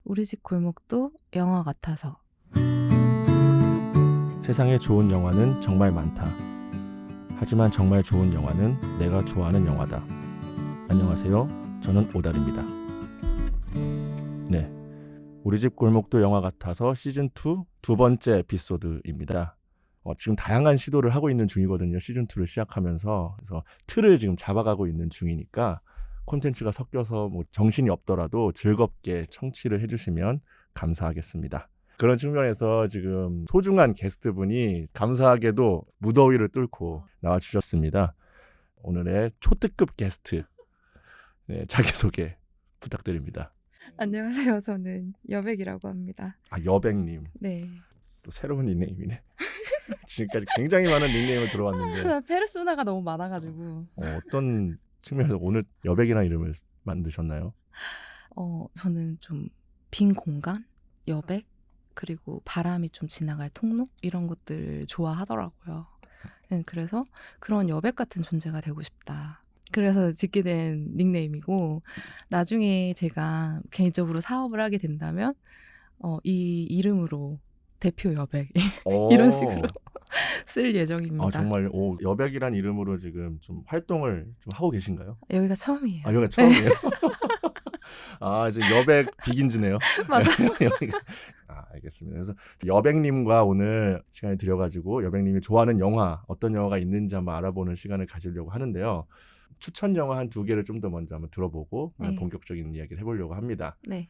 우리 집 골목도 영화 같아서. 세상에 좋은 영화는 정말 많다. 하지만 정말 좋은 영화는 내가 좋아하는 영화다. 안녕하세요. 저는 오달입니다. 네, 우리 집 골목도 영화 같아서 시즌2 두 번째 에피소드입니다. 지금 다양한 시도를 하고 있는 중이거든요. 시즌2를 시작하면서. 그래서 틀을 지금 잡아가고 있는 중이니까 콘텐츠가 섞여서 정신이 없더라도 즐겁게 청취를 해주시면 감사하겠습니다. 그런 측면에서 지금 소중한 게스트분이 감사하게도 무더위를 뚫고 나와주셨습니다. 오늘의 초특급 게스트, 네, 자기소개 부탁드립니다. 안녕하세요. 저는 여백이라고 합니다. 여백님. 네. 또 새로운 닉네임이네. 지금까지 굉장히 많은 닉네임을 들어왔는데 페르소나가 너무 많아가지고. 어떤 측면에서 오늘 여백이라는 이름을 만드셨나요? 저는 좀 빈 공간, 여백, 그리고 바람이 좀 지나갈 통로 이런 것들을 좋아하더라고요. 네, 그래서 그런 여백 같은 존재가 되고 싶다. 그래서 짓게 된 닉네임이고, 나중에 제가 개인적으로 사업을 하게 된다면 이 이름으로 대표 여백 이런 식으로 쓸 예정입니다. 정말 여백이란 이름으로 지금 좀 활동을 좀 하고 계신가요? 여기가 처음이에요. 여기가 처음이에요? 이제 여백 비긴즈네요. 맞아요. 알겠습니다. 그래서 여백님과 오늘 시간을 들여가지고 여백님이 좋아하는 영화, 어떤 영화가 있는지 한번 알아보는 시간을 가지려고 하는데요. 추천 영화 한 2개를 좀 더 먼저 한번 들어보고 네. 본격적인 이야기를 해보려고 합니다. 네.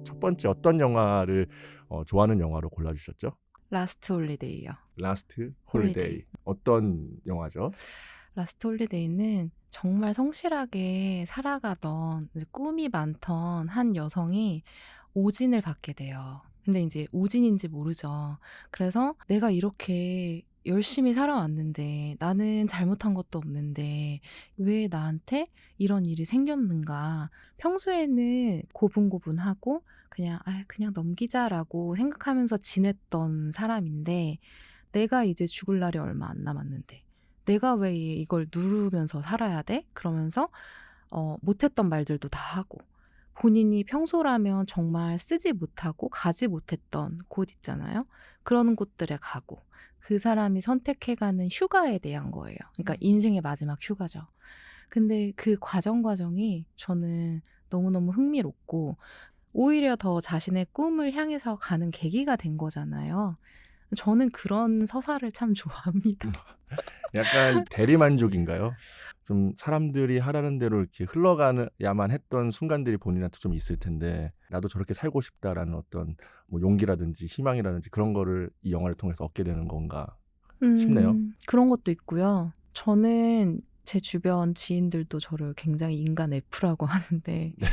첫 번째 어떤 영화를 좋아하는 영화로 골라주셨죠? 라스트 홀리데이요. 라스트 홀리데이. 어떤 영화죠? 라스트 홀리데이는 정말 성실하게 살아가던 꿈이 많던 한 여성이 오진을 받게 돼요. 근데 이제 오진인지 모르죠. 그래서 내가 이렇게 열심히 살아왔는데 나는 잘못한 것도 없는데 왜 나한테 이런 일이 생겼는가. 평소에는 고분고분하고 그냥 넘기자라고 생각하면서 지냈던 사람인데 내가 이제 죽을 날이 얼마 안 남았는데 내가 왜 이걸 누르면서 살아야 돼? 그러면서 못했던 말들도 다 하고 본인이 평소라면 정말 쓰지 못하고 가지 못했던 곳 있잖아요. 그런 곳들에 가고 그 사람이 선택해가는 휴가에 대한 거예요. 그러니까 인생의 마지막 휴가죠. 근데 그 과정이 저는 너무너무 흥미롭고 오히려 더 자신의 꿈을 향해서 가는 계기가 된 거잖아요. 저는 그런 서사를 참 좋아합니다. 약간 대리만족인가요? 좀 사람들이 하라는 대로 이렇게 흘러가야만 했던 순간들이 본인한테 좀 있을 텐데 나도 저렇게 살고 싶다라는 어떤 용기라든지 희망이라든지 그런 거를 이 영화를 통해서 얻게 되는 건가 싶네요. 그런 것도 있고요. 저는 제 주변 지인들도 저를 굉장히 인간 F라고 하는데 네.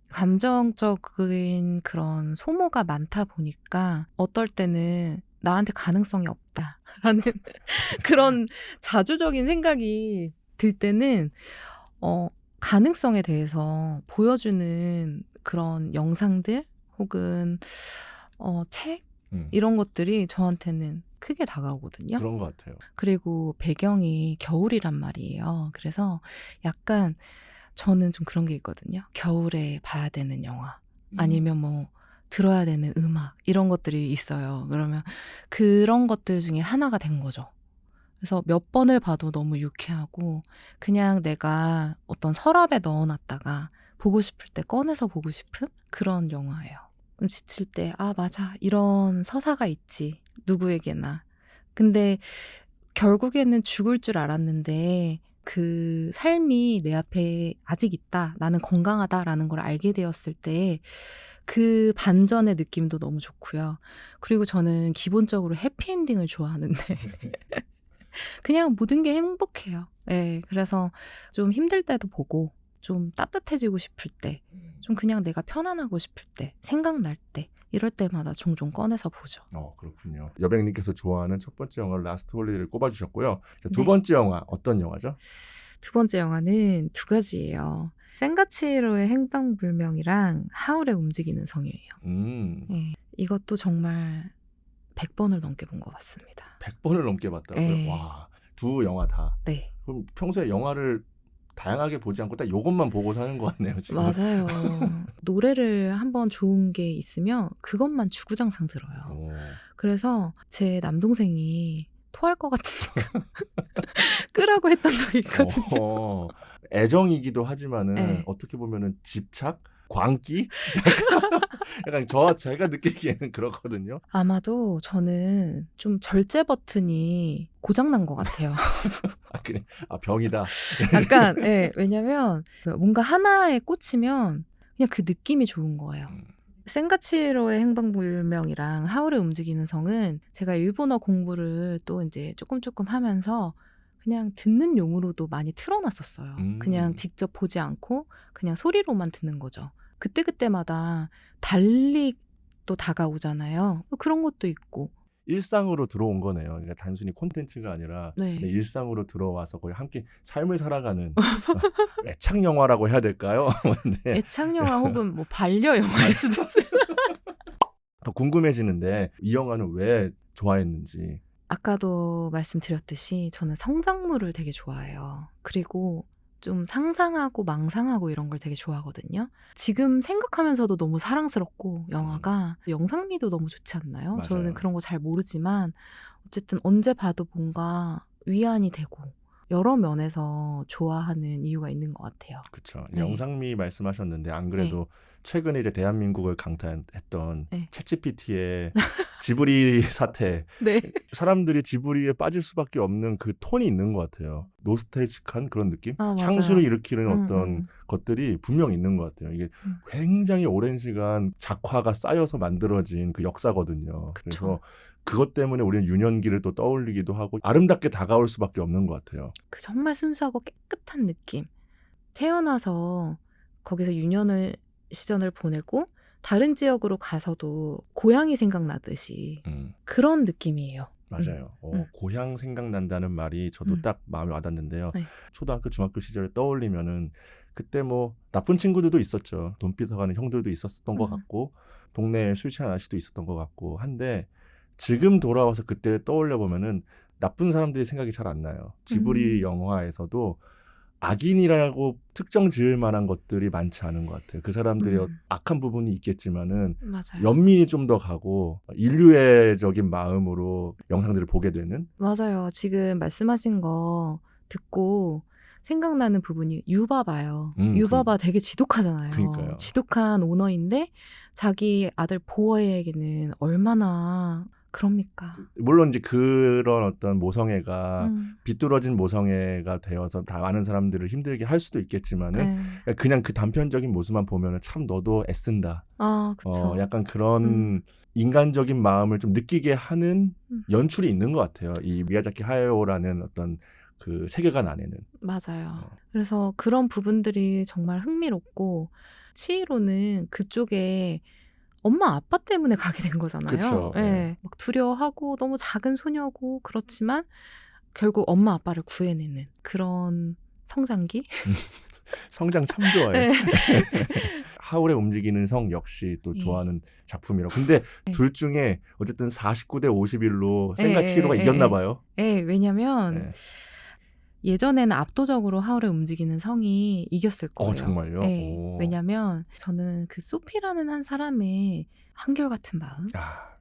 감정적인 그런 소모가 많다 보니까 어떨 때는 나한테 가능성이 없다라는 그런 자주적인 생각이 들 때는 가능성에 대해서 보여주는 그런 영상들 혹은 책 이런 것들이 저한테는 크게 다가오거든요. 그런 것 같아요. 그리고 배경이 겨울이란 말이에요. 그래서 약간 저는 좀 그런 게 있거든요. 겨울에 봐야 되는 영화 아니면 들어야 되는 음악 이런 것들이 있어요. 그러면 그런 것들 중에 하나가 된 거죠. 그래서 몇 번을 봐도 너무 유쾌하고 그냥 내가 어떤 서랍에 넣어놨다가 보고 싶을 때 꺼내서 보고 싶은 그런 영화예요. 좀 지칠 때 맞아 이런 서사가 있지 누구에게나. 근데 결국에는 죽을 줄 알았는데 그 삶이 내 앞에 아직 있다. 나는 건강하다라는 걸 알게 되었을 때 그 반전의 느낌도 너무 좋고요. 그리고 저는 기본적으로 해피엔딩을 좋아하는데 그냥 모든 게 행복해요. 네, 그래서 좀 힘들 때도 보고 좀 따뜻해지고 싶을 때, 좀 그냥 내가 편안하고 싶을 때, 생각날 때 이럴 때마다 종종 꺼내서 보죠. 그렇군요. 여백님께서 좋아하는 첫 번째 영화를 라스트 홀리데이를 꼽아주셨고요. 두 네. 번째 영화 어떤 영화죠? 두 번째 영화는 두 가지예요. 센가치히로의 행방불명이랑 하울의 움직이는 성이에요. 네, 이것도 정말 100번을 넘게 본 것 같습니다. 100번을 넘게 봤다고요? 네. 와, 두 영화 다. 네. 그럼 평소에 영화를 다양하게 보지 않고 딱 요것만 보고 사는 것 같네요, 지금. 맞아요. 노래를 한번 좋은 게 있으면 그것만 주구장창 들어요. 오. 그래서 제 남동생이 토할 것 같으니까 끄라고 했던 적이 있거든요. 어, 애정이기도 하지만은 네. 어떻게 보면은 집착? 광기? 약간 제가 느끼기에는 그렇거든요. 아마도 저는 좀 절제 버튼이 고장난 것 같아요. 아, 그래. 아, 병이다. 약간, 예, 왜냐면 뭔가 하나에 꽂히면 그냥 그 느낌이 좋은 거예요. 센가치로의 행방불명이랑 하울의 움직이는 성은 제가 일본어 공부를 또 이제 조금 하면서 그냥 듣는 용으로도 많이 틀어놨었어요. 그냥 직접 보지 않고 그냥 소리로만 듣는 거죠. 그때그때마다 달리 또 다가오잖아요. 그런 것도 있고. 일상으로 들어온 거네요. 그러니까 단순히 콘텐츠가 아니라 네. 일상으로 들어와서 거의 함께 삶을 살아가는 애착 영화라고 해야 될까요? 네. 애착 영화 혹은 뭐 반려 영화일 수도 있어요. 더 궁금해지는데 이 영화는 왜 좋아했는지. 아까도 말씀드렸듯이 저는 성장물을 되게 좋아해요. 그리고 좀 상상하고 망상하고 이런 걸 되게 좋아하거든요. 지금 생각하면서도 너무 사랑스럽고 영화가 영상미도 너무 좋지 않나요? 맞아요. 저는 그런 거 잘 모르지만 어쨌든 언제 봐도 뭔가 위안이 되고 여러 면에서 좋아하는 이유가 있는 것 같아요. 그렇죠. 네. 영상미 말씀하셨는데 안 그래도 최근에 이제 대한민국을 강타했던 네. 챗GPT의 지브리 사태. 네. 사람들이 지브리에 빠질 수밖에 없는 그 톤이 있는 것 같아요. 노스텔직한 그런 느낌? 아, 맞아요. 향수를 일으키는 음, 어떤 것들이 분명 있는 것 같아요. 이게 굉장히 오랜 시간 작화가 쌓여서 만들어진 그 역사거든요. 그쵸. 그래서 그것 때문에 우리는 유년기를 또 떠올리기도 하고 아름답게 다가올 수밖에 없는 것 같아요. 그 정말 순수하고 깨끗한 느낌. 태어나서 거기서 유년을 시절을 보내고 다른 지역으로 가서도 고향이 생각나듯이 그런 느낌이에요. 맞아요. 고향 생각난다는 말이 저도 음. 딱 마음에 와닿는데요. 네. 초등학교, 중학교 시절을 떠올리면은 그때 뭐 나쁜 친구들도 있었죠. 돈 뺏어가는 형들도 있었던 것 같고 동네에 술 취한 아저씨도 있었던 것 같고 한데 지금 돌아와서 그때를 떠올려 보면은 나쁜 사람들이 생각이 잘 안 나요. 지브리 영화에서도 악인이라고 특정 지을 만한 것들이 많지 않은 것 같아요. 그 사람들의 악한 부분이 있겠지만은 맞아요. 연민이 좀 더 가고 인류애적인 마음으로 영상들을 보게 되는. 맞아요. 지금 말씀하신 거 듣고 생각나는 부분이 유바바요. 유바바 되게 지독하잖아요. 그러니까요. 지독한 오너인데 자기 아들 보어에게는 얼마나 그럽니까? 물론 이제 그런 어떤 모성애가 비뚤어진 모성애가 되어서 다 많은 사람들을 힘들게 할 수도 있겠지만은 그냥 그 단편적인 모습만 보면은 참 너도 애쓴다. 아, 그쵸. 약간 그런 인간적인 마음을 좀 느끼게 하는 연출이 있는 것 같아요. 이 미야자키 하야오라는 어떤 그 세계관 안에는. 맞아요. 그래서 그런 부분들이 정말 흥미롭고 치히로는 그쪽에 엄마 아빠 때문에 가게 된 거잖아요. 그쵸. 예. 막 두려워하고 너무 작은 소녀고 그렇지만 결국 엄마 아빠를 구해내는 그런 성장기? 성장 참 좋아요. 네. 하울의 움직이는 성 역시 또 좋아하는 작품이라고. 근데 둘 중에 어쨌든 49대 51로 센가치히로가 이겼나 봐요. 네, 왜냐면 예전에는 압도적으로 하울의 움직이는 성이 이겼을 거예요. 정말요? 네, 오. 왜냐면 저는 그 소피라는 한 사람의 한결같은 마음,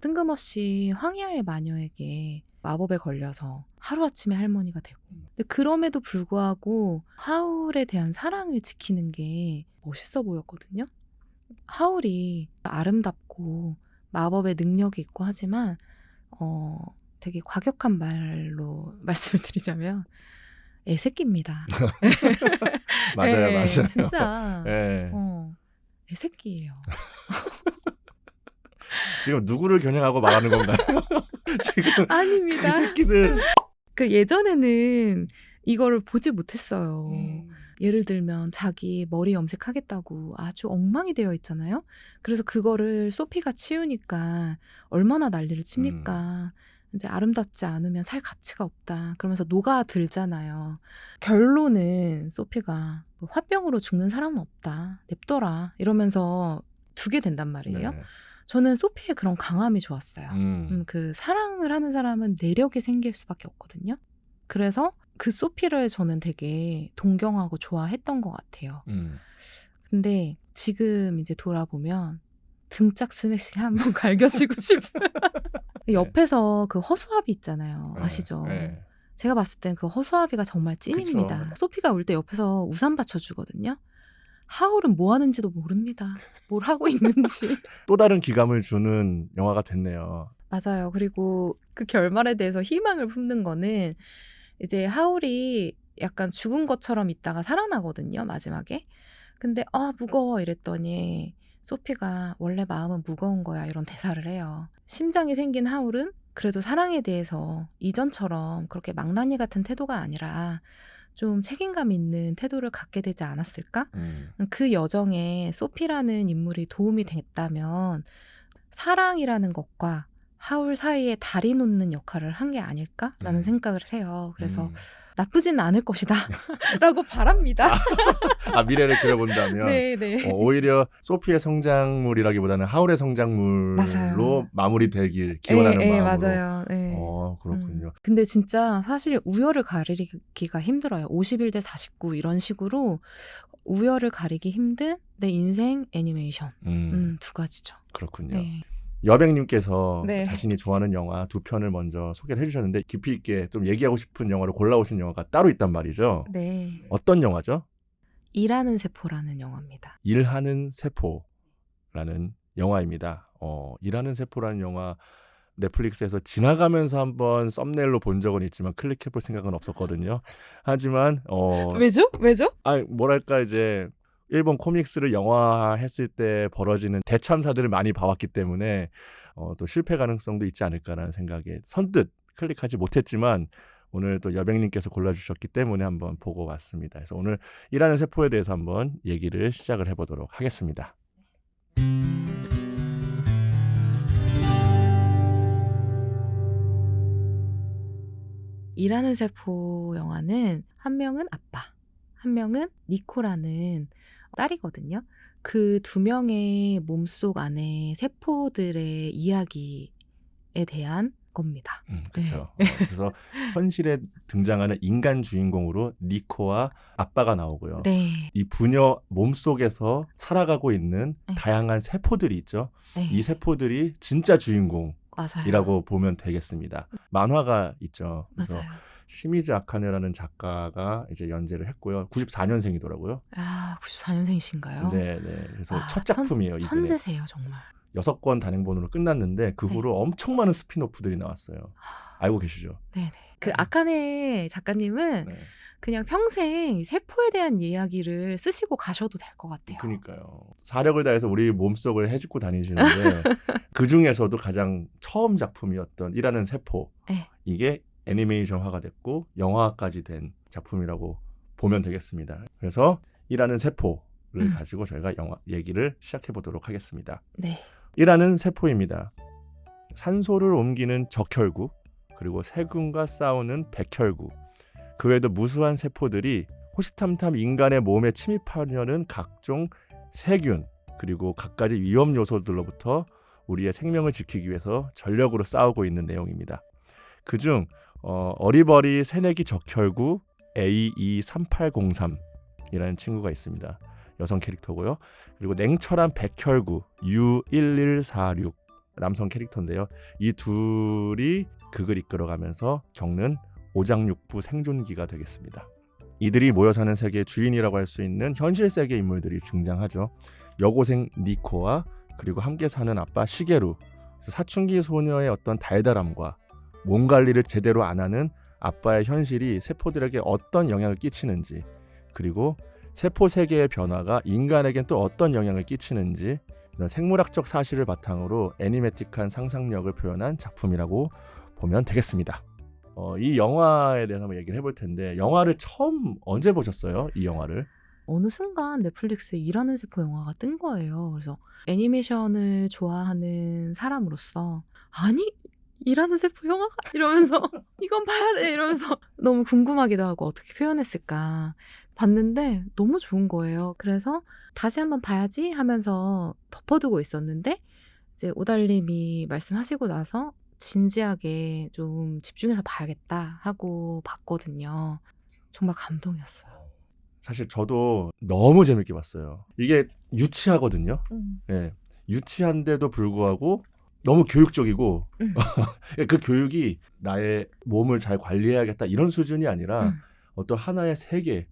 뜬금없이 황야의 마녀에게 마법에 걸려서 하루아침에 할머니가 되고, 근데 그럼에도 불구하고 하울에 대한 사랑을 지키는 게 멋있어 보였거든요. 하울이 아름답고 마법의 능력이 있고 하지만 되게 과격한 말로 말씀을 드리자면 애새끼입니다. 맞아요, 맞아요. 진짜 예. 애새끼예요. 지금 누구를 겨냥하고 말하는 건가요? 지금 아닙니다. 그 새끼들. 그 예전에는 이거를 보지 못했어요. 예를 들면 자기 머리 염색하겠다고 아주 엉망이 되어 있잖아요. 그래서 그거를 소피가 치우니까 얼마나 난리를 칩니까. 이제 아름답지 않으면 살 가치가 없다. 그러면서 녹아들잖아요. 결론은 소피가 화병으로 죽는 사람은 없다. 냅둬라. 이러면서 두게 된단 말이에요. 네. 저는 소피의 그런 강함이 좋았어요. 음. 그 사랑을 하는 사람은 내력이 생길 수밖에 없거든요. 그래서 그 소피를 저는 되게 동경하고 좋아했던 것 같아요. 근데 지금 이제 돌아보면 등짝 스매싱 한번 갈겨주고 싶어요. 옆에서 그 허수아비 있잖아요. 아시죠? 네. 제가 봤을 땐 그 허수아비가 정말 찐입니다. 그쵸. 소피가 올 때 옆에서 우산 받쳐주거든요. 하울은 뭐 하는지도 모릅니다. 뭘 하고 있는지. 또 다른 기감을 주는 영화가 됐네요. 맞아요. 그리고 그 결말에 대해서 희망을 품는 거는 이제 하울이 약간 죽은 것처럼 있다가 살아나거든요, 마지막에. 근데 무거워 이랬더니 소피가 원래 마음은 무거운 거야 이런 대사를 해요. 심장이 생긴 하울은 그래도 사랑에 대해서 이전처럼 그렇게 망나니 같은 태도가 아니라 좀 책임감 있는 태도를 갖게 되지 않았을까? 그 여정에 소피라는 인물이 도움이 됐다면 사랑이라는 것과 하울 사이에 다리 놓는 역할을 한 게 아닐까라는 생각을 해요. 그래서 나쁘진 않을 것이다 라고 바랍니다. 미래를 그려본다면 네. 오히려 소피의 성장물이라기보다는 하울의 성장물로 맞아요. 마무리되길 기원하는 마음으로. 맞아요. 네. 그렇군요. 근데 진짜 사실 우열을 가리기가 힘들어요. 51대 49 이런 식으로 우열을 가리기 힘든 내 인생 애니메이션. 두 가지죠. 그렇군요. 네. 여백님께서 네. 자신이 좋아하는 영화 두 편을 먼저 소개를 해주셨는데 깊이 있게 좀 얘기하고 싶은 영화를 골라오신 영화가 따로 있단 말이죠. 네. 어떤 영화죠? 일하는 세포라는 영화입니다. 일하는 세포라는 영화입니다. 일하는 세포라는 영화 넷플릭스에서 지나가면서 한번 썸네일로 본 적은 있지만 클릭해볼 생각은 없었거든요. 하지만 왜죠? 뭐랄까 이제 일본 코믹스를 영화했을 때 벌어지는 대참사들을 많이 봐왔기 때문에 또 실패 가능성도 있지 않을까라는 생각에 선뜻 클릭하지 못했지만 오늘 또 여백님께서 골라주셨기 때문에 한번 보고 왔습니다. 그래서 오늘 일하는 세포에 대해서 한번 얘기를 시작을 해보도록 하겠습니다. 일하는 세포 영화는 한 명은 아빠, 한 명은 니코라는 딸이거든요. 그 두 명의 몸속 안에 세포들의 이야기에 대한 겁니다. 그렇죠. 그래서 현실에 등장하는 인간 주인공으로 니코와 아빠가 나오고요. 네. 이 부녀 몸속에서 살아가고 있는 다양한 세포들이 있죠. 네. 이 세포들이 진짜 주인공. 맞아요. 이라고 보면 되겠습니다. 만화가 있죠. 그래서 맞아요. 시미즈 아카네라는 작가가 이제 연재를 했고요. 94년생이더라고요. 94년생이신가요? 네. 그래서 첫 작품이에요. 이분의. 천재세요, 정말. 6권 단행본으로 끝났는데 그 후로 엄청 많은 스피노프들이 나왔어요. 알고 계시죠? 네. 그 아카네 작가님은 네. 그냥 평생 세포에 대한 이야기를 쓰시고 가셔도 될 것 같아요. 그러니까요. 사력을 다해서 우리 몸속을 헤집고 다니시는데 그 중에서도 가장 처음 작품이었던 일하는 세포. 네. 이게 애니메이션화가 됐고 영화까지 된 작품이라고 보면 되겠습니다. 그래서 일하는 세포를 가지고 저희가 영화 얘기를 시작해 보도록 하겠습니다. 네. 일하는 세포입니다. 산소를 옮기는 적혈구, 그리고 세균과 싸우는 백혈구, 그 외에도 무수한 세포들이 호시탐탐 인간의 몸에 침입하려는 각종 세균, 그리고 갖가지 위험 요소들로부터 우리의 생명을 지키기 위해서 전력으로 싸우고 있는 내용입니다. 그중 어리버리 새내기 적혈구 AE3803이라는 친구가 있습니다. 여성 캐릭터고요. 그리고 냉철한 백혈구 U1146 남성 캐릭터인데요. 이 둘이 극을 이끌어가면서 겪는 오장육부 생존기가 되겠습니다. 이들이 모여 사는 세계의 주인이라고 할 수 있는 현실 세계 인물들이 등장하죠. 여고생 니코와 그리고 함께 사는 아빠 시게루. 사춘기 소녀의 어떤 달달함과 몸 관리를 제대로 안 하는 아빠의 현실이 세포들에게 어떤 영향을 끼치는지, 그리고 세포 세계의 변화가 인간에겐 또 어떤 영향을 끼치는지, 이런 생물학적 사실을 바탕으로 애니메틱한 상상력을 표현한 작품이라고 보면 되겠습니다. 이 영화에 대해서 한번 얘기를 해볼 텐데, 영화를 처음 언제 보셨어요? 이 영화를? 어느 순간 넷플릭스에 일하는 세포 영화가 뜬 거예요. 그래서 애니메이션을 좋아하는 사람으로서 아니 일하는 세포 영화가 이러면서 이건 봐야 돼 이러면서 너무 궁금하기도 하고 어떻게 표현했을까 봤는데 너무 좋은 거예요. 그래서 다시 한번 봐야지 하면서 덮어두고 있었는데 이제 오달님이 말씀하시고 나서 진지하게 좀 집중해서 봐야겠다 하고 봤거든요. 정말 감동이었어요. 사실 저도 너무 재밌게 봤어요. 이게 유치하거든요. 예. 유치한데도 불구하고 너무 교육적이고 그 교육이 나의 몸을 잘 관리해야겠다 이런 수준이 아니라 어떤 하나의 세계,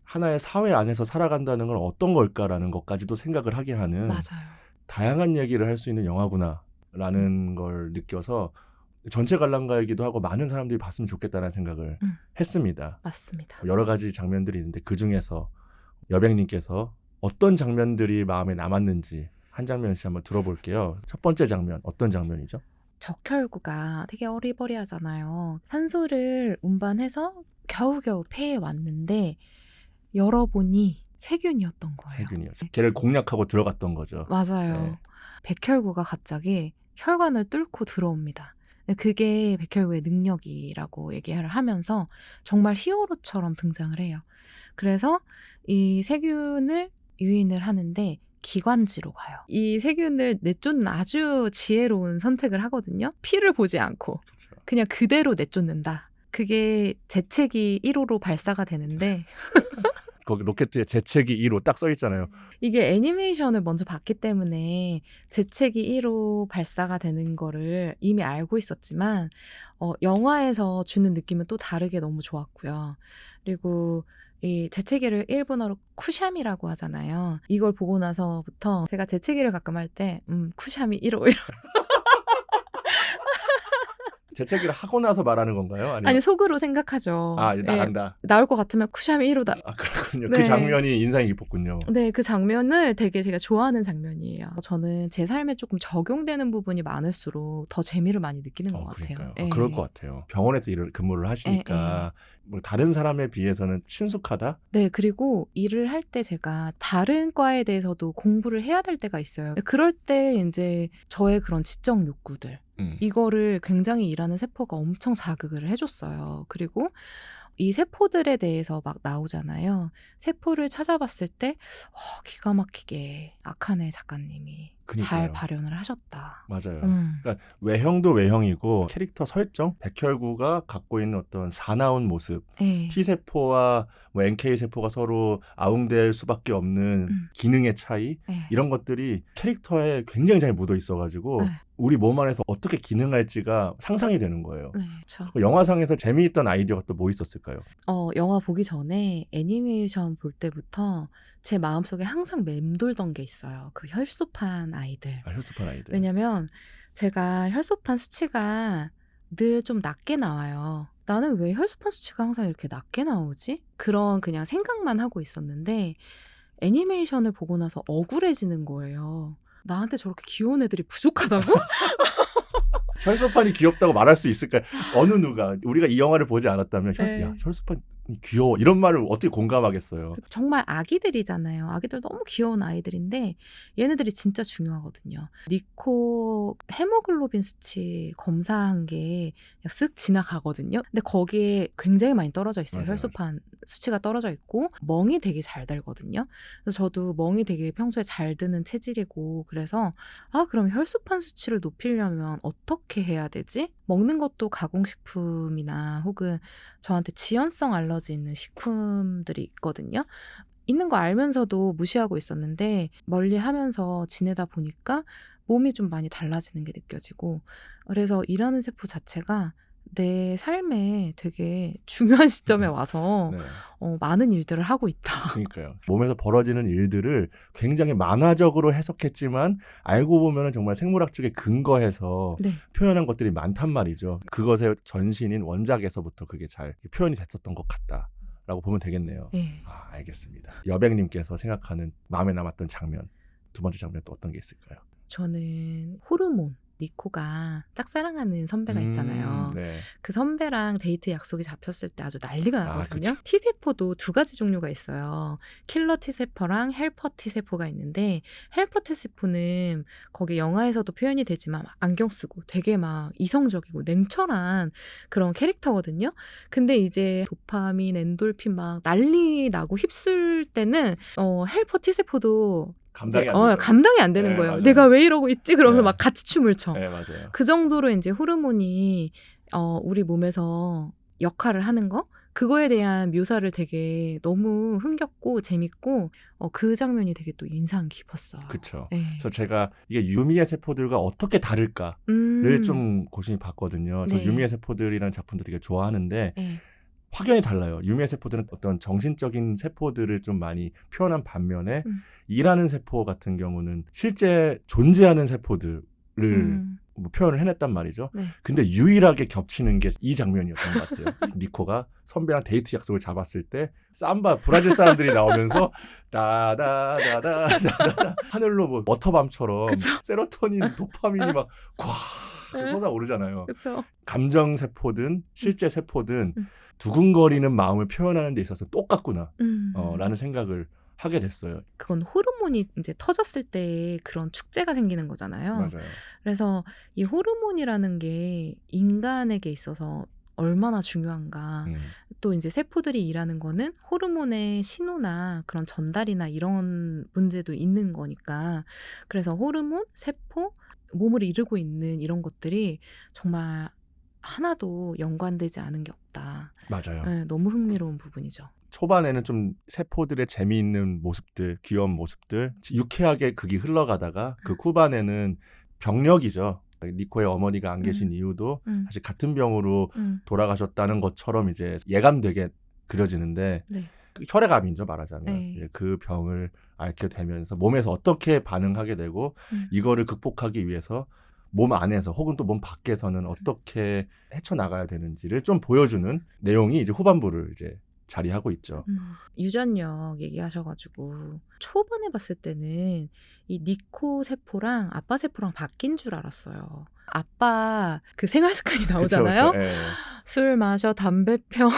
하나의 사회 안에서 살아간다는 건 어떤 걸까라는 것까지도 생각을 하게 하는 맞아요. 다양한 얘기를 할 수 있는 영화구나라는 걸 느껴서 전체 관람가이기도 하고 많은 사람들이 봤으면 좋겠다는 생각을 했습니다. 맞습니다. 여러 가지 장면들이 있는데 그중에서 여백님께서 어떤 장면들이 마음에 남았는지 한 장면씩 한번 들어볼게요. 첫 번째 장면 어떤 장면이죠? 적혈구가 되게 어리버리하잖아요. 산소를 운반해서 겨우겨우 폐에 왔는데 열어보니 세균이었던 거예요. 세균이요. 걔를 공략하고 들어갔던 거죠. 맞아요. 네. 백혈구가 갑자기 혈관을 뚫고 들어옵니다. 그게 백혈구의 능력이라고 얘기를 하면서 정말 히어로처럼 등장을 해요. 그래서 이 세균을 유인을 하는데 기관지로 가요. 이 세균을 내쫓는 아주 지혜로운 선택을 하거든요. 피를 보지 않고 그렇죠. 그냥 그대로 내쫓는다. 그게 재채기 1호로 발사가 되는데 거기 로켓에 재채기 2로 딱 써 있잖아요. 이게 애니메이션을 먼저 봤기 때문에 재채기 1호 발사가 되는 거를 이미 알고 있었지만 영화에서 주는 느낌은 또 다르게 너무 좋았고요. 그리고 이 재채기를 일본어로 쿠샴이라고 하잖아요. 이걸 보고 나서부터 제가 재채기를 가끔 할 때 쿠샴이 1호 재채기를 하고 나서 말하는 건가요? 아니면 아니 속으로 생각하죠. 이제 나간다. 나올 것 같으면 쿠샴이 1호다. 그렇군요. 네. 그 장면이 인상이 깊었군요. 네, 그 장면을 되게 제가 좋아하는 장면이에요. 저는 제 삶에 조금 적용되는 부분이 많을수록 더 재미를 많이 느끼는 것 같아요. 그러니까요. 예. 그럴 것 같아요. 병원에서 근무를 하시니까 뭐 다른 사람에 비해서는 친숙하다? 네, 그리고 일을 할 때 제가 다른 과에 대해서도 공부를 해야 될 때가 있어요. 그럴 때 이제 저의 그런 지적 욕구들, 이거를 굉장히 일하는 세포가 엄청 자극을 해줬어요. 그리고 이 세포들에 대해서 막 나오잖아요. 세포를 찾아봤을 때 기가 막히게 아카네 작가님이 잘 그러니까요. 발현을 하셨다. 맞아요. 그러니까 외형도 외형이고 캐릭터 설정, 백혈구가 갖고 있는 어떤 사나운 모습, 네. T세포와 뭐 NK세포가 서로 아웅될 수밖에 없는 기능의 차이, 네. 이런 것들이 캐릭터에 굉장히 잘 묻어 있어가지고 네. 우리 몸 안에서 어떻게 기능할지가 상상이 되는 거예요. 네, 그렇죠. 영화상에서 재미있던 아이디어가 또 뭐 있었을까요? 영화 보기 전에 애니메이션 볼 때부터 제 마음속에 항상 맴돌던 게 있어요. 그 혈소판 아이들. 혈소판 아이들. 왜냐면 제가 혈소판 수치가 늘 좀 낮게 나와요. 나는 왜 혈소판 수치가 항상 이렇게 낮게 나오지? 그런 그냥 생각만 하고 있었는데 애니메이션을 보고 나서 억울해지는 거예요. 나한테 저렇게 귀여운 애들이 부족하다고? 혈소판이 귀엽다고 말할 수 있을까요? 어느 누가 우리가 이 영화를 보지 않았다면 네. 야, 혈소판이 귀여워 이런 말을 어떻게 공감하겠어요. 정말 아기들이잖아요. 아기들 너무 귀여운 아이들인데 얘네들이 진짜 중요하거든요. 니코 헤모글로빈 수치 검사한 게 쓱 지나가거든요. 근데 거기에 굉장히 많이 떨어져 있어요. 맞아요. 혈소판 수치가 떨어져 있고 멍이 되게 잘 들거든요. 그래서 저도 멍이 되게 평소에 잘 드는 체질이고 그래서 그럼 혈소판 수치를 높이려면 어떻게 해야 되지? 먹는 것도 가공식품이나 혹은 저한테 지연성 알러지 있는 식품들이 있거든요. 있는 거 알면서도 무시하고 있었는데 멀리 하면서 지내다 보니까 몸이 좀 많이 달라지는 게 느껴지고 그래서 일하는 세포 자체가 내 삶에 되게 중요한 시점에 와서 네. 많은 일들을 하고 있다. 그러니까요. 몸에서 벌어지는 일들을 굉장히 만화적으로 해석했지만 알고 보면 정말 생물학적에 근거해서 네. 표현한 것들이 많단 말이죠. 그것의 전신인 원작에서부터 그게 잘 표현이 됐었던 것 같다라고 보면 되겠네요. 네. 알겠습니다. 여백님께서 생각하는 마음에 남았던 장면, 두 번째 장면 또 어떤 게 있을까요? 저는 호르몬. 니코가 짝사랑하는 선배가 있잖아요. 네. 그 선배랑 데이트 약속이 잡혔을 때 아주 난리가 나거든요. 그쵸. T세포도 두 가지 종류가 있어요. 킬러 T세포랑 헬퍼 T세포가 있는데 헬퍼 T세포는 거기 영화에서도 표현이 되지만 안경 쓰고 되게 막 이성적이고 냉철한 그런 캐릭터거든요. 근데 이제 도파민, 엔돌핀 막 난리 나고 휩쓸 때는 헬퍼 T세포도 감당이 이제 안 되죠. 감당이 안 되는 네, 거예요. 맞아요. 내가 왜 이러고 있지? 그러면서 네. 막 같이 춤을 춰. 네, 맞아요. 그 정도로 이제 호르몬이 우리 몸에서 역할을 하는 거? 그거에 대한 묘사를 되게 너무 흥겹고 재밌고 그 장면이 되게 또 인상 깊었어요. 그쵸. 네. 그래서 제가 이게 유미의 세포들과 어떻게 다를까를 좀 고심히 봤거든요. 저 네. 유미의 세포들이라는 작품도 되게 좋아하는데 네. 확연히 달라요. 유미의 세포들은 어떤 정신적인 세포들을 좀 많이 표현한 반면에 일하는 세포 같은 경우는 실제 존재하는 세포들을 뭐 표현을 해냈단 말이죠. 네. 근데 유일하게 겹치는 게 이 장면이었던 것 같아요. 니코가 선배랑 데이트 약속을 잡았을 때 삼바 브라질 사람들이 나오면서 다다다다다다 하늘로 뭐 워터밤처럼 그쵸. 세로토닌, 도파민이 막 꽉 솟아오르잖아요. 그렇죠. 감정 세포든 실제 세포든 두근거리는 마음을 표현하는 데 있어서 똑같구나 라는 생각을 하게 됐어요. 그건 호르몬이 이제 터졌을 때 그런 축제가 생기는 거잖아요. 맞아요. 그래서 이 호르몬이라는 게 인간에게 있어서 얼마나 중요한가. 또 이제 세포들이 일하는 거는 호르몬의 신호나 그런 전달이나 이런 문제도 있는 거니까. 그래서 호르몬, 세포, 몸을 이루고 있는 이런 것들이 정말 하나도 연관되지 않은 게 없다. 맞아요. 네, 너무 흥미로운 부분이죠. 초반에는 좀 세포들의 재미있는 모습들, 귀여운 모습들, 유쾌하게 극이 흘러가다가 그 후반에는 병력이죠. 니코의 어머니가 안 계신 이유도 사실 같은 병으로 돌아가셨다는 것처럼 이제 예감되게 그려지는데 네. 혈액암이죠, 말하자면. 네. 이제 그 병을 앓게 되면서 몸에서 어떻게 반응하게 되고 이거를 극복하기 위해서 몸 안에서 혹은 또 몸 밖에서는 어떻게 헤쳐나가야 되는지를 좀 보여주는 내용이 이제 후반부를 이제 자리하고 있죠. 유전력 얘기하셔가지고 초반에 봤을 때는 이 니코 세포랑 아빠 세포랑 바뀐 줄 알았어요. 아빠 그 생활 습관이 나오잖아요. 그쵸, 그쵸. 예. 술 마셔, 담배 펴.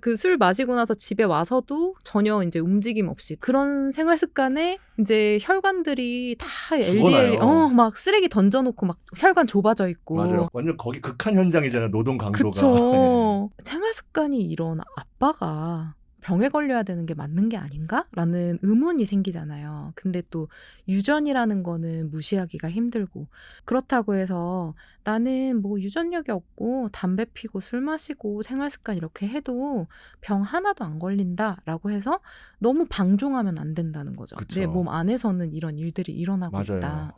그 술 마시고 나서 집에 와서도 전혀 이제 움직임 없이 그런 생활 습관에 이제 혈관들이 다 LDL 죽어나요. 막 쓰레기 던져놓고 막 혈관 좁아져 있고. 맞아요. 완전 거기 극한 현장이잖아요. 노동 강도가. 그쵸. 생활 습관이 이런 아빠가 병에 걸려야 되는 게 맞는 게 아닌가? 라는 의문이 생기잖아요. 근데 또 유전이라는 거는 무시하기가 힘들고 그렇다고 해서 나는 뭐 유전력이 없고 담배 피고 술 마시고 생활 습관 이렇게 해도 병 하나도 안 걸린다라고 해서 너무 방종하면 안 된다는 거죠. 그쵸. 내 몸 안에서는 이런 일들이 일어나고 맞아요. 있다.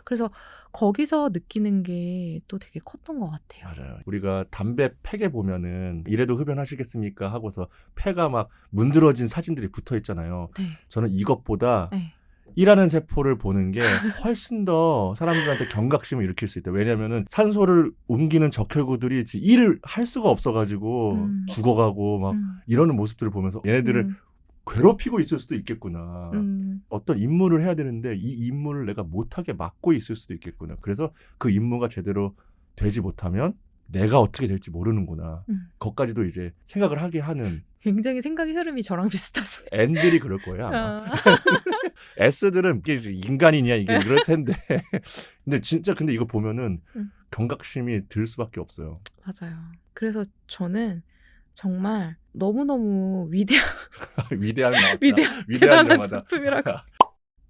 그래서 거기서 느끼는 게 또 되게 컸던 것 같아요. 맞아요. 우리가 담배 팩에 보면은 이래도 흡연하시겠습니까? 하고서 폐가 막 문드러진 사진들이 붙어 있잖아요. 네. 저는 이것보다 네. 일하는 세포를 보는 게 훨씬 더 사람들한테 경각심을 일으킬 수 있다. 왜냐면은 산소를 옮기는 적혈구들이 일을 할 수가 없어가지고 죽어가고 막 이러는 모습들을 보면서 얘네들을 괴롭히고 있을 수도 있겠구나. 어떤 임무를 해야 되는데 이 임무를 내가 못하게 막고 있을 수도 있겠구나. 그래서 그 임무가 제대로 되지 못하면 내가 어떻게 될지 모르는구나. 그것까지도 이제 생각을 하게 하는. 굉장히 생각의 흐름이 저랑 비슷하시네. N들이 그럴 거예요 아마. S들은 이게 인간이냐 이게 이럴 텐데. 근데 진짜 근데 이거 보면은 경각심이 들 수밖에 없어요. 맞아요. 그래서 저는 정말 너무너무 위대한 나왔다. 위대한 위대한 대단한 영화다. 작품이라고.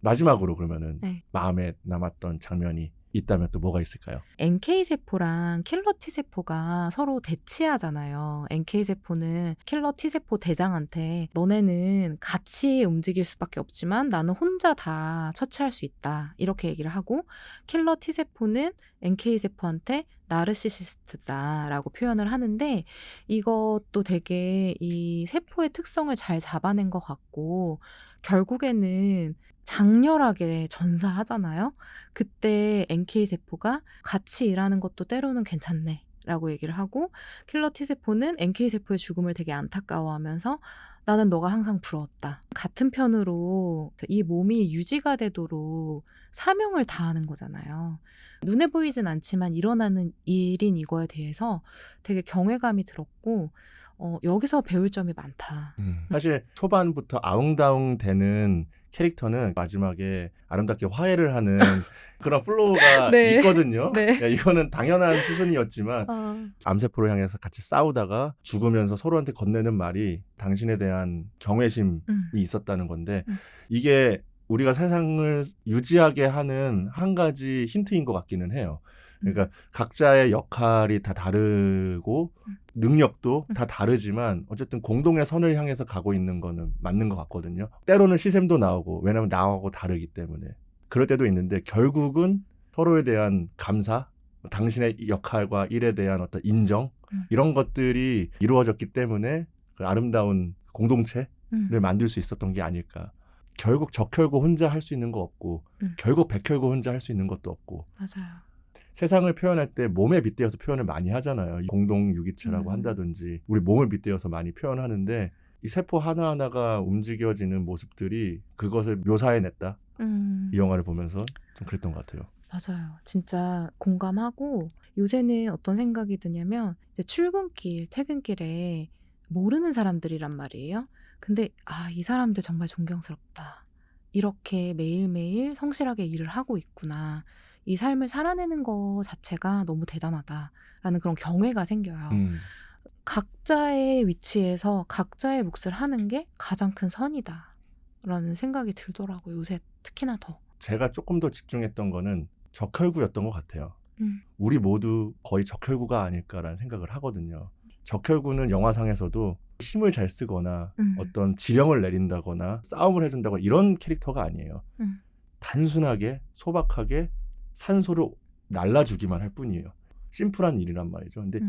마지막으로 그러면은 네. 마음에 남았던 장면이 있다면 또 뭐가 있을까요? NK세포랑 킬러 T세포가 서로 대치하잖아요. NK세포는 킬러 T세포 대장한테 너네는 같이 움직일 수밖에 없지만 나는 혼자 다 처치할 수 있다. 이렇게 얘기를 하고 킬러 T세포는 NK세포한테 나르시시스트다라고 표현을 하는데 이것도 되게 이 세포의 특성을 잘 잡아낸 것 같고 결국에는 장렬하게 전사하잖아요. 그때 NK세포가 같이 일하는 것도 때로는 괜찮네 라고 얘기를 하고 킬러 T세포는 NK세포의 죽음을 되게 안타까워하면서 나는 너가 항상 부러웠다. 같은 편으로 이 몸이 유지가 되도록 사명을 다하는 거잖아요. 눈에 보이진 않지만 일어나는 일인 이거에 대해서 되게 경외감이 들었고 여기서 배울 점이 많다. 사실 초반부터 아웅다웅 되는 캐릭터는 마지막에 아름답게 화해를 하는 그런 플로우가 네. 있거든요. 네. 야, 이거는 당연한 수순이었지만 암세포를 향해서 같이 싸우다가 죽으면서 서로한테 건네는 말이 당신에 대한 경외심이 있었다는 건데 이게 우리가 세상을 유지하게 하는 한 가지 힌트인 것 같기는 해요. 그러니까 각자의 역할이 다 다르고 능력도 다 다르지만 어쨌든 공동의 선을 향해서 가고 있는 거는 맞는 것 같거든요. 때로는 시샘도 나오고, 왜냐하면 나하고 다르기 때문에. 그럴 때도 있는데 결국은 서로에 대한 감사, 당신의 역할과 일에 대한 어떤 인정, 이런 것들이 이루어졌기 때문에 그 아름다운 공동체를 만들 수 있었던 게 아닐까. 결국 적혈구 혼자 할 수 있는 거 없고 결국 백혈구 혼자 할 수 있는 것도 없고. 맞아요. 세상을 표현할 때 몸에 빗대어서 표현을 많이 하잖아요. 공동 유기체라고 한다든지 우리 몸을 빗대어서 많이 표현하는데 이 세포 하나하나가 움직여지는 모습들이 그것을 묘사해냈다. 이 영화를 보면서 좀 그랬던 것 같아요. 맞아요. 진짜 공감하고 요새는 어떤 생각이 드냐면 이제 출근길, 퇴근길에 모르는 사람들이란 말이에요. 근데 이 사람들 정말 존경스럽다. 이렇게 매일매일 성실하게 일을 하고 있구나. 이 삶을 살아내는 거 자체가 너무 대단하다라는 그런 경외가 생겨요. 각자의 위치에서 각자의 몫을 하는 게 가장 큰 선이다라는 생각이 들더라고요. 요새 특히나 더. 제가 조금 더 집중했던 거는 적혈구였던 것 같아요. 우리 모두 거의 적혈구가 아닐까라는 생각을 하거든요. 적혈구는 영화상에서도 힘을 잘 쓰거나 어떤 지령을 내린다거나 싸움을 해준다거나 이런 캐릭터가 아니에요. 단순하게 소박하게 산소를 날라주기만 할 뿐이에요. 심플한 일이란 말이죠. 근데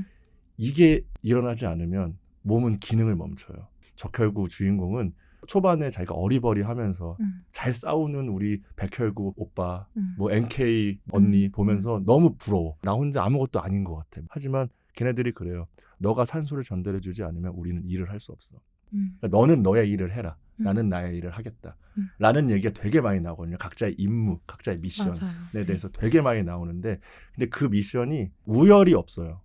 이게 일어나지 않으면 몸은 기능을 멈춰요. 적혈구 주인공은 초반에 자기가 어리버리하면서 잘 싸우는 우리 백혈구 오빠, 뭐 NK 언니 보면서 너무 부러워. 나 혼자 아무것도 아닌 것 같아. 하지만 걔네들이 그래요. 너가 산소를 전달해주지 않으면 우리는 일을 할 수 없어. 그러니까 너는 너의 일을 해라. 나는 나의 일을 하겠다. 라는 얘기가 되게 많이 나오거든요. 각자의 임무, 각자의 미션에 맞아요. 대해서 되게 많이 나오는데 근데 그 미션이 우열이 없어요.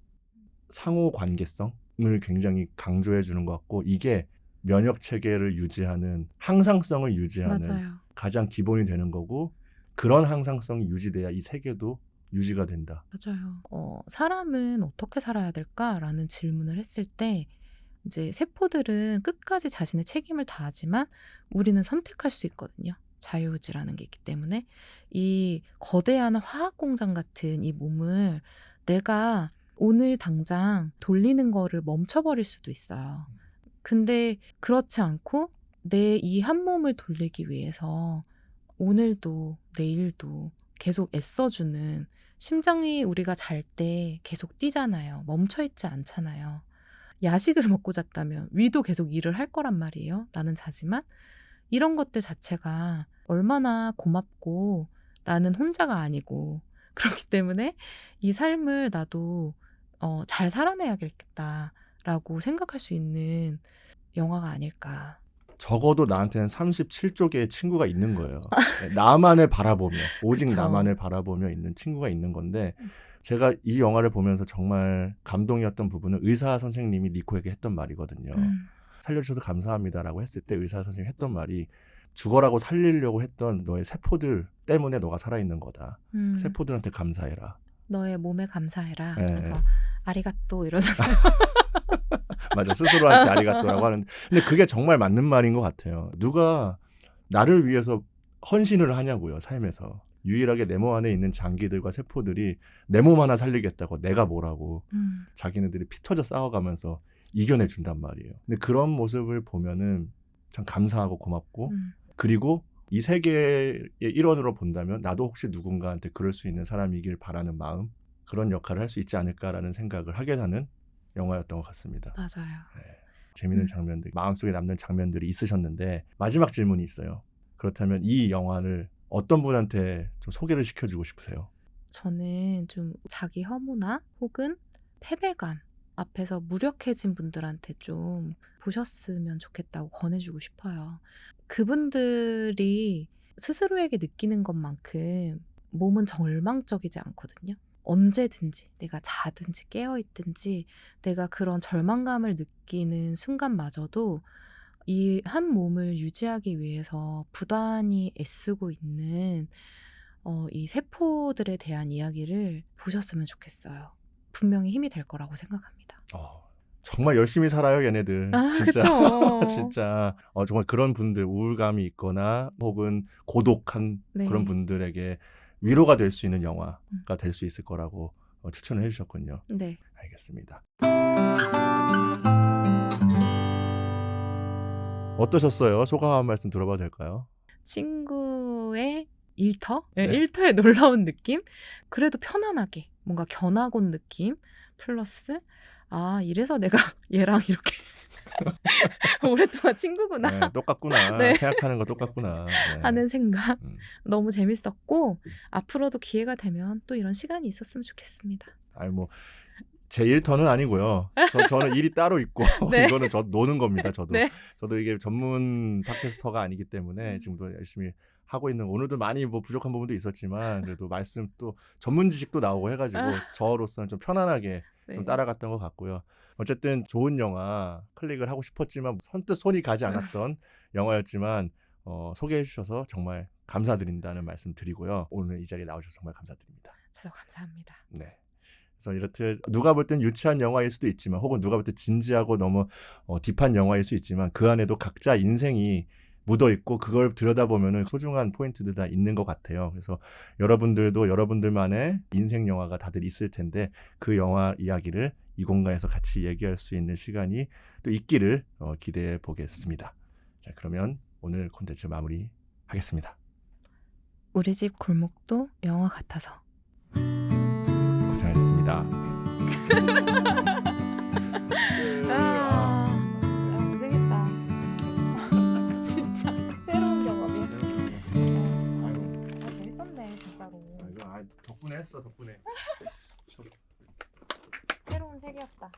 상호 관계성을 굉장히 강조해 주는 것 같고 이게 면역 체계를 유지하는 항상성을 유지하는 맞아요. 가장 기본이 되는 거고 그런 항상성이 유지돼야 이 세계도 유지가 된다. 맞아요. 사람은 어떻게 살아야 될까라는 질문을 했을 때 이제 세포들은 끝까지 자신의 책임을 다하지만 우리는 선택할 수 있거든요. 자유의지라는 게 있기 때문에 이 거대한 화학 공장 같은 이 몸을 내가 오늘 당장 돌리는 거를 멈춰버릴 수도 있어요. 근데 그렇지 않고 내 이 한 몸을 돌리기 위해서 오늘도 내일도 계속 애써주는 심장이 우리가 잘 때 계속 뛰잖아요. 멈춰있지 않잖아요. 야식을 먹고 잤다면 위도 계속 일을 할 거란 말이에요. 나는 자지만 이런 것들 자체가 얼마나 고맙고 나는 혼자가 아니고 그렇기 때문에 이 삶을 나도 잘 살아내야겠다라고 생각할 수 있는 영화가 아닐까. 적어도 나한테는 37쪽의 친구가 있는 거예요. 나만을 바라보며 오직 그쵸. 나만을 바라보며 있는 친구가 있는 건데 제가 이 영화를 보면서 정말 감동이었던 부분은 의사 선생님이 니코에게 했던 말이거든요. 살려주셔서 감사합니다라고 했을 때 의사 선생님이 했던 말이 죽어라고 살리려고 했던 너의 세포들 때문에 너가 살아있는 거다. 세포들한테 감사해라. 너의 몸에 감사해라. 예. 그래서 아리가또 이러잖아요. 맞아. 스스로한테 아리가또라고 하는데 근데 그게 정말 맞는 말인 것 같아요. 누가 나를 위해서 헌신을 하냐고요. 삶에서. 유일하게 내 몸 안에 있는 장기들과 세포들이 내 몸 하나 살리겠다고 내가 뭐라고 자기네들이 피 터져 싸워가면서 이겨내준단 말이에요. 근데 그런 모습을 보면은 참 감사하고 고맙고 그리고 이 세계의 일원으로 본다면 나도 혹시 누군가한테 그럴 수 있는 사람이길 바라는 마음 그런 역할을 할 수 있지 않을까라는 생각을 하게 하는 영화였던 것 같습니다. 맞아요. 네. 재미있는 장면들, 마음속에 남는 장면들이 있으셨는데 마지막 질문이 있어요. 그렇다면 이 영화를 어떤 분한테 좀 소개를 시켜주고 싶으세요? 저는 좀 자기 혐오나 혹은 패배감 앞에서 무력해진 분들한테 좀 보셨으면 좋겠다고 권해주고 싶어요. 그분들이 스스로에게 느끼는 것만큼 몸은 절망적이지 않거든요. 언제든지 내가 자든지 깨어있든지 내가 그런 절망감을 느끼는 순간마저도 이 한 몸을 유지하기 위해서 부단히 애쓰고 있는 이 세포들에 대한 이야기를 보셨으면 좋겠어요. 분명히 힘이 될 거라고 생각합니다. 정말 열심히 살아요, 얘네들. 아, 진짜. 그쵸. 진짜 정말 그런 분들, 우울감이 있거나 혹은 고독한 네. 그런 분들에게 위로가 될 수 있는 영화가 음. 될 수 있을 거라고 추천을 해주셨군요. 네. 알겠습니다. 어떠셨어요? 소감 한 말씀 들어봐도 될까요? 친구의 일터? 네. 네. 일터에 놀러온 느낌? 그래도 편안하게 뭔가 견학 온 느낌? 플러스 아, 이래서 내가 얘랑 이렇게 오랫동안 친구구나 네, 똑같구나. 네. 생각하는 거 똑같구나. 네. 하는 생각 음. 너무 재밌었고 앞으로도 기회가 되면 또 이런 시간이 있었으면 좋겠습니다. 아니 뭐 제 일터는 아니고요. 저는 일이 따로 있고 네. 이거는 저 노는 겁니다. 저도 네. 저도 이게 전문 팟캐스터가 아니기 때문에 지금도 열심히 하고 있는, 오늘도 많이 뭐 부족한 부분도 있었지만 그래도 말씀 또 전문 지식도 나오고 해가지고 저로서는 좀 편안하게 네. 좀 따라갔던 것 같고요. 어쨌든 좋은 영화 클릭을 하고 싶었지만 선뜻 손이 가지 않았던 영화였지만 소개해 주셔서 정말 감사드린다는 말씀 드리고요. 오늘 이 자리에 나오셔서 정말 감사드립니다. 저도 감사합니다. 네. 그래서 이렇듯 누가 볼 땐 유치한 영화일 수도 있지만 혹은 누가 볼 때 진지하고 너무 딥한 영화일 수 있지만 그 안에도 각자 인생이 묻어 있고 그걸 들여다보면은 소중한 포인트들 다 있는 것 같아요. 그래서 여러분들도 여러분들만의 인생 영화가 다들 있을 텐데 그 영화 이야기를 이 공간에서 같이 얘기할 수 있는 시간이 또 있기를 기대해 보겠습니다. 자, 그러면 오늘 콘텐츠 마무리하겠습니다. 우리 집 골목도 영화 같아서. 고생하셨습니다. 고생했다. 진짜 새로운 경험이야. 재밌었네 진짜로. 덕분에 했어, 덕분에. 새로운 세계였다.